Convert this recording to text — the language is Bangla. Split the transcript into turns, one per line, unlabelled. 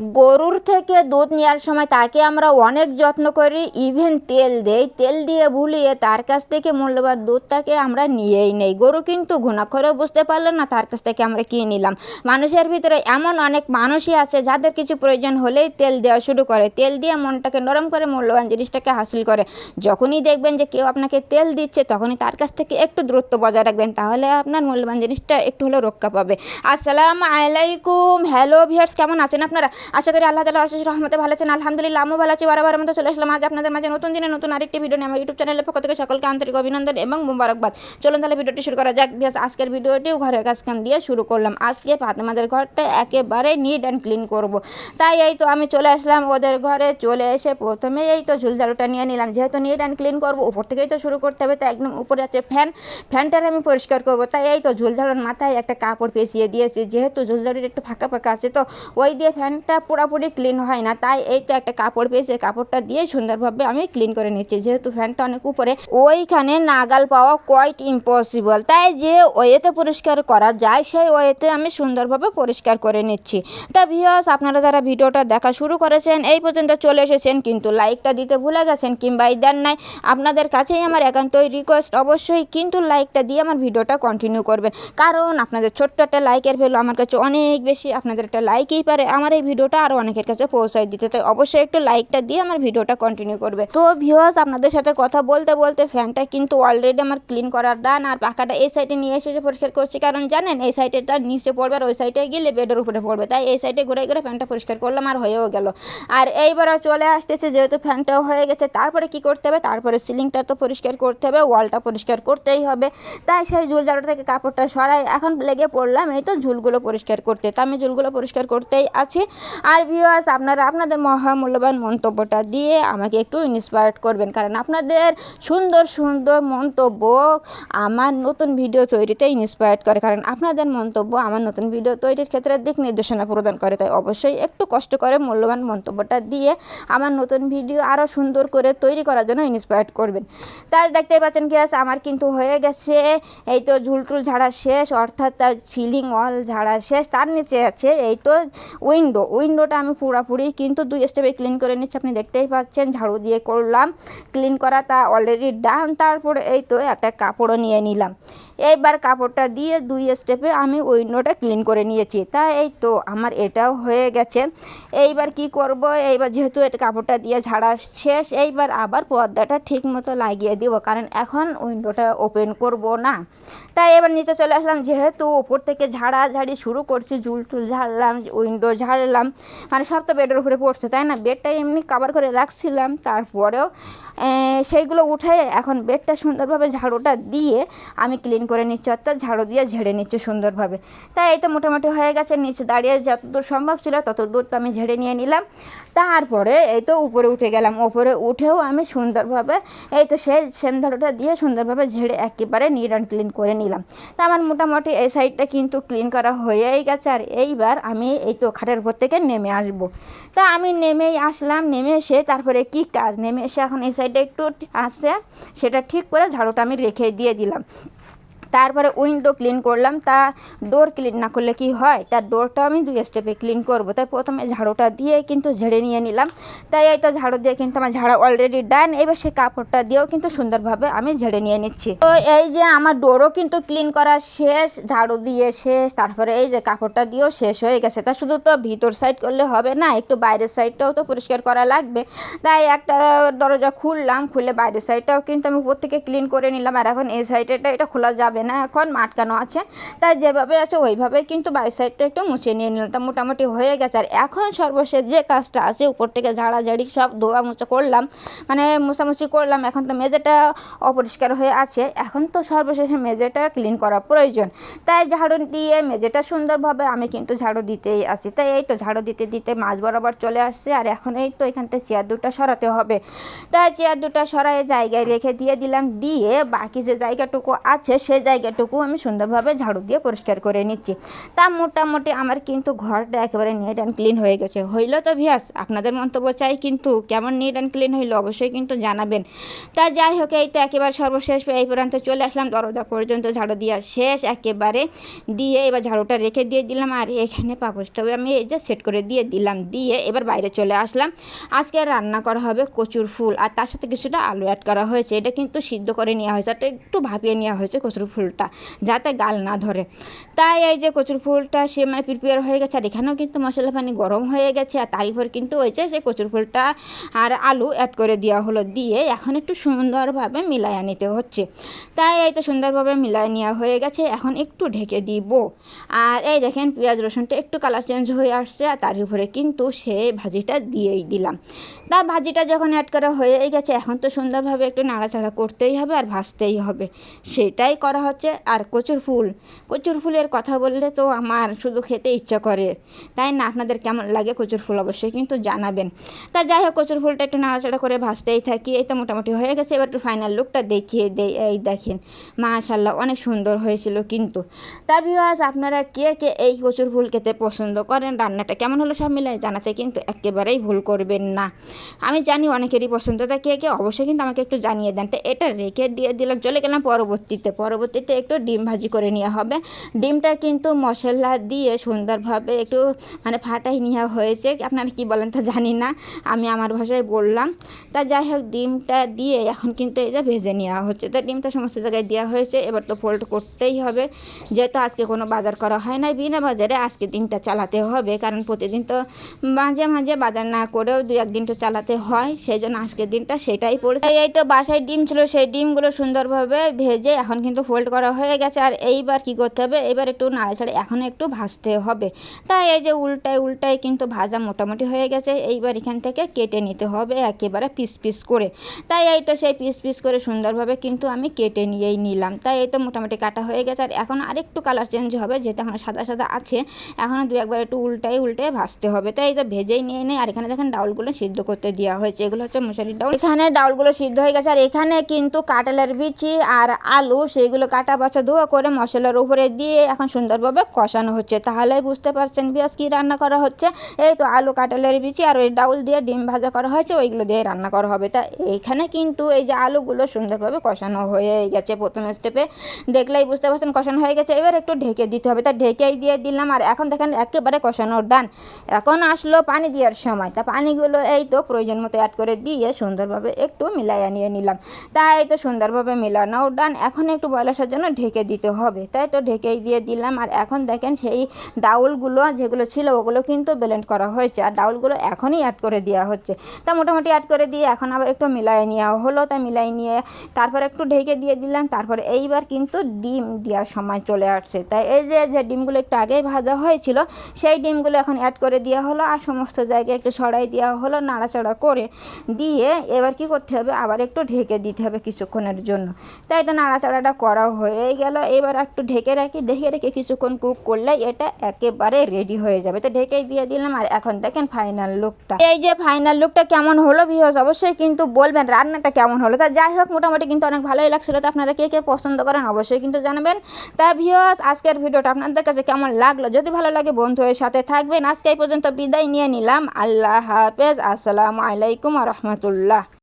গরুর থেকে দুধ নেওয়ার সময় তাকে আমরা অনেক যত্ন করি, ইভেন তেল দেই, তেল দিয়ে ভুলিয়ে তার কাছ থেকে মূল্যবান দুধটাকে আমরা নিয়েই নেই। গরু কিন্তু ঘুণাক্ষরেও বুঝতে পারলো না তার কাছ থেকে আমরা কী নিলাম। মানুষের ভিতরে এমন অনেক মানুষই আছে যাদের কিছু প্রয়োজন হলেই তেল দেওয়া শুরু করে, তেল দিয়ে মনটাকে নরম করে মূল্যবান জিনিসটাকে হাসিল করে। যখনই দেখবেন যে কেউ আপনাকে তেল দিচ্ছে তখনই তার কাছ থেকে একটু দূরত্ব বজায় রাখবেন, তাহলে আপনার মূল্যবান জিনিসটা একটু হলেও রক্ষা পাবে। আসসালামু আলাইকুম, হ্যালো ভিউয়ার্স, কেমন আছেন আপনারা? আশা করি আল্লাহ তাআলার অশেষ রহমতে ভালো আছেন। আলহামদুলিল্লাহ আমিও ভালো আছি। বারবারের মতো চলে আসলাম আজ আপনাদের মাঝে নতুন দিনে নতুন আরেকটি ভিডিও নিয়ে। আমার ইউটিউব চ্যানেলের পক্ষ থেকে সকলকে আন্তরিক অভিনন্দন এবং মুবারকবাদ। চলুন তাহলে ভিডিওটি শুরু করা যাক। ভিউয়ার্স, আজকের ভিডিওটিও ঘরের কাজ কাম দিয়ে শুরু করলাম। আজকে আমাদের ঘরটা একেবারে নিট অ্যান্ড ক্লিন করব। তাই এই তো আমি চলে আসলাম ওদের ঘরে। চলে এসে প্রথমে এই তো ঝুল ঝাড়ুটা নিয়ে নিলাম, যেহেতু নিট অ্যান্ড ক্লিন করবো উপর থেকেই তো শুরু করতে হবে। তো একদম উপরে আছে ফ্যানটার আমি পরিষ্কার করবো। তাই এই তো ঝুল ঝাড়ুর মাথায় একটা কাপড় পেঁচিয়ে দিয়েছি, যেহেতু ঝুল ঝাড়ুর একটু ফাঁকা ফাঁকা আছে তো ওই দিয়ে ফ্যানটা পুরোপুরি ক্লিন হয় না। তাই এই তো একটা কাপড় পেয়েছে, কাপড়টা দিয়ে সুন্দরভাবে আমি ক্লিন করে নিচ্ছি, যেহেতু ফ্যানটা অনেক উপরে ওইখানে নাগাল পাওয়া কোয়াইট ইম্পসিবল। তাই যে ওয়েতে পরিষ্কার করা যায় সেই ওয়েতে আমি সুন্দরভাবে পরিষ্কার করে নিচ্ছি। তা ভিউয়ার্স, আপনারা যারা ভিডিওটা দেখা শুরু করেছেন এই পর্যন্ত চলে এসেছেন কিন্তু লাইকটা দিতে ভুলে গেছেন কিংবা দেন নাই, আপনাদের কাছেই আমার একান্তই রিকোয়েস্ট, অবশ্যই কিন্তু লাইকটা দিয়ে আমার ভিডিওটা কন্টিনিউ করবেন, কারণ আপনাদের ছোট্ট একটা লাইকের ভ্যালু আমার কাছে অনেক বেশি। আপনাদের একটা লাইকই পারে আমার এই ভিডিওটা আরও অনেকের কাছে পৌঁছায় দিতে। তাই অবশ্যই একটু লাইকটা দিয়ে আমার ভিডিওটা কন্টিনিউ করবে। তো ভিউয়ার্স, আপনাদের সাথে কথা বলতে বলতে ফ্যানটা কিন্তু অলরেডি আমার ক্লিন করার ডান। আর পাখাটা এই সাইডে নিয়ে এসে পরিষ্কার করছি, কারণ জানেন এই সাইডেটা নিচে পড়বে আর ওই সাইডে গেলে বেডের উপরে পড়বে। তাই এই সাইডে ঘুরে ঘুরে ফ্যানটা পরিষ্কার করলাম আর হয়েও গেল। আর এইবারও চলে আসতেছে, যেহেতু ফ্যানটাও হয়ে গেছে তারপরে কি করতে হবে, তারপরে সিলিংটা তো পরিষ্কার করতে হবে, ওয়ালটা পরিষ্কার করতেই হবে। তাই সেই ঝুল ঝাড়ু থেকে কাপড়টা সরাই এখন লেগে পড়লাম এই তো ঝুলগুলো পরিষ্কার করতে। তা আমি ঝুলগুলো পরিষ্কার করতেই আছি। আর ভিউয়ার্স, আপনারা আপনাদের মহামূল্যবান মন্তব্যটা দিয়ে আমাকে একটু ইন্সপায়ার্ড করবেন, কারণ আপনাদের সুন্দর সুন্দর মন্তব্য আমার নতুন ভিডিও তৈরিতে ইন্সপায়ার্ড করে, কারণ আপনাদের মন্তব্য আমার নতুন ভিডিও তৈরির ক্ষেত্রে দিক নির্দেশনা প্রদান করে। তাই অবশ্যই একটু কষ্ট করে মূল্যবান মন্তব্যটা দিয়ে আমার নতুন ভিডিও আরও সুন্দর করে তৈরি করার জন্য ইন্সপায়ার্ড করবেন। তাই দেখতেই পাচ্ছেন গ্যাস আমার কিন্তু হয়ে গেছে এই তো ঝুলটুল ঝাড়া শেষ, অর্থাৎ তার সিলিং ওয়াল ঝাড়া শেষ। তার নিচে আছে এই তো উইন্ডোটা আমি পুরোপুরি কিন্তু 2 স্টেপে ক্লিন করে নিচ্ছি। আপনি দেখতেই পাচ্ছেন ঝাড়ু দিয়ে করলাম ক্লিন করা, তা অলরেডি ডান। তারপরে এই তো একটা কাপড়ও নিয়ে নিলাম, এইবার কাপড়টা দিয়ে 2 স্টেপে আমি উইন্ডোটা ক্লিন করে নিয়েছি। তাই এই তো আমার এটাও হয়ে গেছে। এইবার কি করব, এইবার যেহেতু এটা কাপড়টা দিয়ে ঝাড়া শেষ, এইবার আবার পর্দাটা ঠিক মতো লাগিয়ে দিব, কারণ এখন উইন্ডোটা ওপেন করব না। তাই এবার নিচে চলে আসলাম, যেহেতু উপর থেকে ঝাড়াঝাড়ি শুরু করছি, ঝুলটুল ঝাড়লাম, উইন্ডো ঝাড়লাম, মানে সব তো বেডের উপরে পড়ছে তাই না। বেডটা এমনি কভার করে রাখছিলাম, তারপরেও সেইগুলো উঠে এখন বেডটা সুন্দরভাবে ঝাড়ুটা দিয়ে আমি ক্লিন করে নিচ্ছি, অর্থাৎ ঝাড়ু দিয়ে ঝেড়ে নিচ্ছি সুন্দরভাবে। তাই এই তো মোটামুটি হয়ে গেছে। নিচে দাঁড়িয়ে যতদূর সম্ভব ছিল ততদূর তো আমি ঝেড়ে নিয়ে নিলাম। তারপরে এই তো উপরে উঠে গেলাম, উপরে উঠেও আমি সুন্দরভাবে এই তো সেই সেম ঝাড়ুটা দিয়ে সুন্দরভাবে ঝেড়ে একেবারে নিট অ্যান্ড ক্লিন করে নিলাম। তা আমার মোটামুটি এই সাইডটা কিন্তু ক্লিন করা হয়েই গেছে। আর এইবার আমি এই তো খাটের উপর থেকে নেমে আসবো। তা আমি নেমেই আসলাম, নেমে এসে তারপরে কি কাজ, নেমে এসে এখন এই সাইডে একটু আসছে সেটা ঠিক করে ঝাড়ুটা আমি রেখে দিয়ে দিলাম। তারপরে উইন্ডো ক্লিন করলাম। তা ডোর ক্লিন না করলে কি হয়, তার ডোরটা আমি 2 স্টেপে ক্লিন করব। তাই প্রথমে ঝাড়ুটা দিয়ে কিন্তু ঝেড়ে নিয়ে নিলাম। তাই এই তো ঝাড়ু দিয়ে কিন্তু আমার ঝাড়া অলরেডি ডান। এবার সেই কাপড়টা দিয়েও কিন্তু সুন্দরভাবে আমি ঝেড়ে নিয়ে নিচ্ছি। তো এই যে আমার ডোরও কিন্তু ক্লিন করা শেষ, ঝাড়ু দিয়ে শেষ, তারপরে এই যে কাপড়টা দিয়েও শেষ হয়ে গেছে। তা শুধু তো ভিতর সাইড করলে হবে না, একটু বাইরের সাইডটাও তো পরিষ্কার করা লাগবে। তাই একটা দরজা খুললাম, খুলে বাইরের সাইডটাও কিন্তু আমি উপর থেকে ক্লিন করে নিলাম। আর এখন এই সাইডটা এটা খোলা যাবে না, এখন আটকানো আছে। তাই যেভাবে আছে ওইভাবে কিন্তু বাই সাইডটা একটু মুছে নিয়ে নিলাম। তা মোটামুটি হয়ে গেছে। আর এখন সর্বশেষ যে কাজটা আছে, উপর থেকে ঝাড়াঝাড়ি সব ধোয়া মোছা করলাম, মানে মোছামুছি করলাম। এখন তো মেঝেটা অপরিষ্কার হয়ে আছে, এখন তো সর্বশেষে মেঝেটা ক্লিন করা প্রয়োজন। তাই ঝাড়ু দিয়ে মেঝেটা সুন্দরভাবে আমি কিন্তু ঝাড়ু দিতেই আসি। তাই এই তো ঝাড়ু দিতে দিতে মাঝ বরাবর চলে আসছে। আর এখন এই তো এখান থেকে চেয়ার দুটো সরাতে হবে। তাই চেয়ার দুটো সরাই জায়গায় রেখে দিয়ে দিলাম, দিয়ে বাকি যে জায়গাটুকু আছে সেই জায়গাটুকু আমি সুন্দরভাবে ঝাড়ু দিয়ে পরিষ্কার করে নিচ্ছি। তা মোটামুটি আমার কিন্তু ঘরটা একেবারে নিট অ্যান্ড ক্লিন হয়ে গেছে। হইল তো ভিউয়ার্স, আপনাদের মন্তব্য চাই কিন্তু কেমন নিট অ্যান্ড ক্লিন হইলো অবশ্যই কিন্তু জানাবেন। তা যাই হোক, এই তো একেবারে সর্বশেষ এই পর্যন্ত চলে আসলাম, দরজা পর্যন্ত ঝাড়ু দেওয়া শেষ একেবারে। দিয়ে এবার ঝাড়ুটা রেখে দিয়ে দিলাম, আর এখানে পাপোশটাও আমি এই যে সেট করে দিয়ে দিলাম। দিয়ে এবার বাইরে চলে আসলাম। আজকে রান্না করা হবে কচুর ফুল, আর তার সাথে কিছুটা আলু অ্যাড করা হয়েছে। এটা কিন্তু সিদ্ধ করে নেওয়া হয়েছে, এটা একটু ভাপিয়ে নেওয়া হয়েছে কচুর ফুলটা, যাতে গাল না ধরে। তাই এই যে কচুর ফুলটা সে মানে প্রিপেয়ার হয়ে গেছে, আর এখানেও কিন্তু মশলা পানি গরম হয়ে গেছে। আর তারই পর কিন্তু ওই যে কচুর ফুলটা আর আলু অ্যাড করে দেওয়া হলো। দিয়ে এখন একটু সুন্দরভাবে মিলাইয়া নিতে হচ্ছে। তাই এই তো সুন্দরভাবে মিলাই নেওয়া হয়ে গেছে, এখন একটু ঢেকে দিব। আর এই দেখেন পেঁয়াজ রসুনটা একটু কালার চেঞ্জ হয়ে আসছে, আর তার উপরে কিন্তু সে ভাজিটা দিয়েই দিলাম। তা ভাজিটা যখন অ্যাড করা হয়ে গেছে, এখন তো সুন্দরভাবে একটু নাড়াচাড়া করতেই হবে আর ভাজতেই হবে, সেটাই করা হচ্ছে। আর কচুর ফুলের কথা বললে তো আমার শুধু খেতে ইচ্ছা করে, তাই না? আপনাদের কেমন লাগে কচুর ফুল অবশ্যই কিন্তু জানাবেন। তা যাই হোক, কচুর ফুলটা একটু নাড়াচাড়া করে ভাজতেই থাকি। এই তো মোটামুটি হয়ে গেছে, এবার একটু ফাইনাল লুকটা দেখিয়ে দেই। এই দেখেন, মাশাআল্লাহ অনেক সুন্দর হয়েছিল কিন্তু। তা ভিউয়ার্স, আপনারা কে কে এই কচুর ফুল খেতে পছন্দ করেন, রান্নাটা কেমন হলো সব মিলাই জানাতে কিন্তু একেবারেই ভুল করবেন না। আমি জানি অনেকেরই পছন্দ, তা কে কে অবশ্যই কিন্তু আমাকে একটু জানিয়ে দেন। তো এটা রেখে দিয়ে দিলাম, চলে গেলাম পরবর্তীতে একটু ডিম ভাজি করে নেওয়া হবে। ডিমটা কিন্তু মশলা দিয়ে সুন্দরভাবে একটু মানে ফাটাই নেওয়া হয়েছে, আপনারা কি বলেন তা জানি না, আমি আমার ভাষায় বললাম। তা যাই হোক, ডিমটা দিয়ে এখন কিন্তু এই যে ভেজে নেওয়া হচ্ছে। তা ডিমটা সমস্ত জায়গায় দেওয়া হয়েছে, এবার তো ফোল্ড করতেই হবে, যেহেতু আজকে কোনো বাজার করা হয় নাই বিনা বাজারে, আজকে দিনটা চালাতে হবে। কারণ প্রতিদিন তো মাঝে মাঝে বাজার না করেও 2-1 দিন তো চালাতে হয়, সেই জন্য আজকের দিনটা সেটাই পড়েছে। এই তো বাসায় ডিম ছিল, সেই ডিমগুলো সুন্দরভাবে ভেজে এখন কিন্তু ফোল্ড করা হয়ে গেছে। আর এইবার কি করতে হবে, এবার একটু নাড়াচাড়া এখন একটু ভাজতে হবে। তাই এই যে উল্টায় কিন্তু ভাজা মোটামুটি হয়ে গেছে। এইবার এখান থেকে কেটে নিতে হবে একেবারে পিস করে। তাই এই তো সেই পিস করে সুন্দরভাবে কিন্তু আমি কেটে নিয়েই নিলাম। তাই এই তো মোটামুটি কাটা হয়ে গেছে। আর এখন আরেকটু কালার চেঞ্জ হবে, যেহেতু এখন সাদা আছে, এখনও 2-1 একটু উল্টে ভাজতে হবে। তাই এই তো ভেজেই নিয়ে নেই। আর এখানে দেখেন ডাউলগুলো সিদ্ধ করতে দেওয়া হয়েছে, এগুলো হচ্ছে মশারির ডাউল। এখানে ডাউলগুলো সিদ্ধ হয়ে গেছে। আর এখানে কিন্তু কাঁঠালের বিচি আর আলু সেইগুলো কাটা বাছা ধোয়া করে মশলার উপরে দিয়ে এখন সুন্দরভাবে কষানো হচ্ছে। তাহলে বুঝতে পারছেন পেঁয়াজ কী রান্না করা হচ্ছে। এই তো আলু, কাঁঠালের বিচি আর ওই ডাউল দিয়ে ডিম ভাজা করা হয়েছে, ওইগুলো দিয়ে রান্না করা হবে। তা এইখানে কিন্তু এই যে আলুগুলো সুন্দরভাবে কষানো হয়ে গেছে, প্রথম স্টেপে দেখলেই বুঝতে পারছেন কষানো হয়ে গেছে। এবার একটু ঢেকে দিতে হবে, তা ঢেকেই দিয়ে দিলাম। আর এখন দেখেন একেবারে কষানো ডান। এখন আসলো পানি দেওয়ার সময়। তা পানিগুলো এই তো প্রয়োজন মতো অ্যাড করে দিয়ে সুন্দরভাবে একটু মিলাইয়া নিয়ে নিলাম। তাই তো সুন্দরভাবে মিলানো ডান। এখন একটু বয়ল আসার জন্য ঢেকে দিতে হবে, তাই তো ঢেকেই দিয়ে দিলাম। আর এখন দেখেন সেই ডাউলগুলো যেগুলো ছিল ওগুলো কিন্তু ব্লেন্ড করা হয়েছে, আর ডাউলগুলো এখনই অ্যাড করে দেওয়া হচ্ছে। তা মোটামুটি অ্যাড করে দিয়ে এখন আবার একটু মিলাই নেওয়া হলো। তা মিলাই নিয়ে তারপর একটু ঢেকে দিয়ে দিলাম। তারপরে এইবার কিন্তু ডিম দেওয়ার সময় চলে আসছে। তাই এই যে ডিমগুলো একটু আগেই ভাজা হয়েছিল, সেই ডিমগুলো এখন অ্যাড করে দেওয়া হলো, আর সমস্ত জায়গায় একটু সরাই দেওয়া হলো নাড়াচাড়া করে দিয়ে। এবার কি করতে হবে, আবার একটু ঢেকে দিতে হবে কিছুক্ষণের জন্য। তাই তো নাড়াচাড়াটা করা হয়ে গেল। এবার একটু ঢেকে রেখে কিছুক্ষণ কুক করলে এটা একেবারে রেডি হয়ে যাবে। তো ঢেকেই দিয়ে দিলাম। আর এখন দেখেন ফাইনাল লুকটা। এই যে ফাইনাল লুকটা কেমন হলো ভিউয়ার্স অবশ্যই কিন্তু বলবেন, রান্নাটা কেমন হলো। তা যাই হোক, মোটামুটি কিন্তু অনেক ভালোই লাগছিল। তো আপনারা কে কে পছন্দ করেন অবশ্যই কিন্তু জানাবেন। তা ভিউয়ার্স, আজকের ভিডিওটা আপনাদের কাছে কেমন লাগলো, যদি ভালো লাগে বন্ধুদের সাথে থাকবেন। আজকে এই পর্যন্ত বিদায় নিয়ে নিলাম। আল্লাহ হাফেজ, আসসালামু আলাইকুম ওয়া রাহমাতুল্লাহ।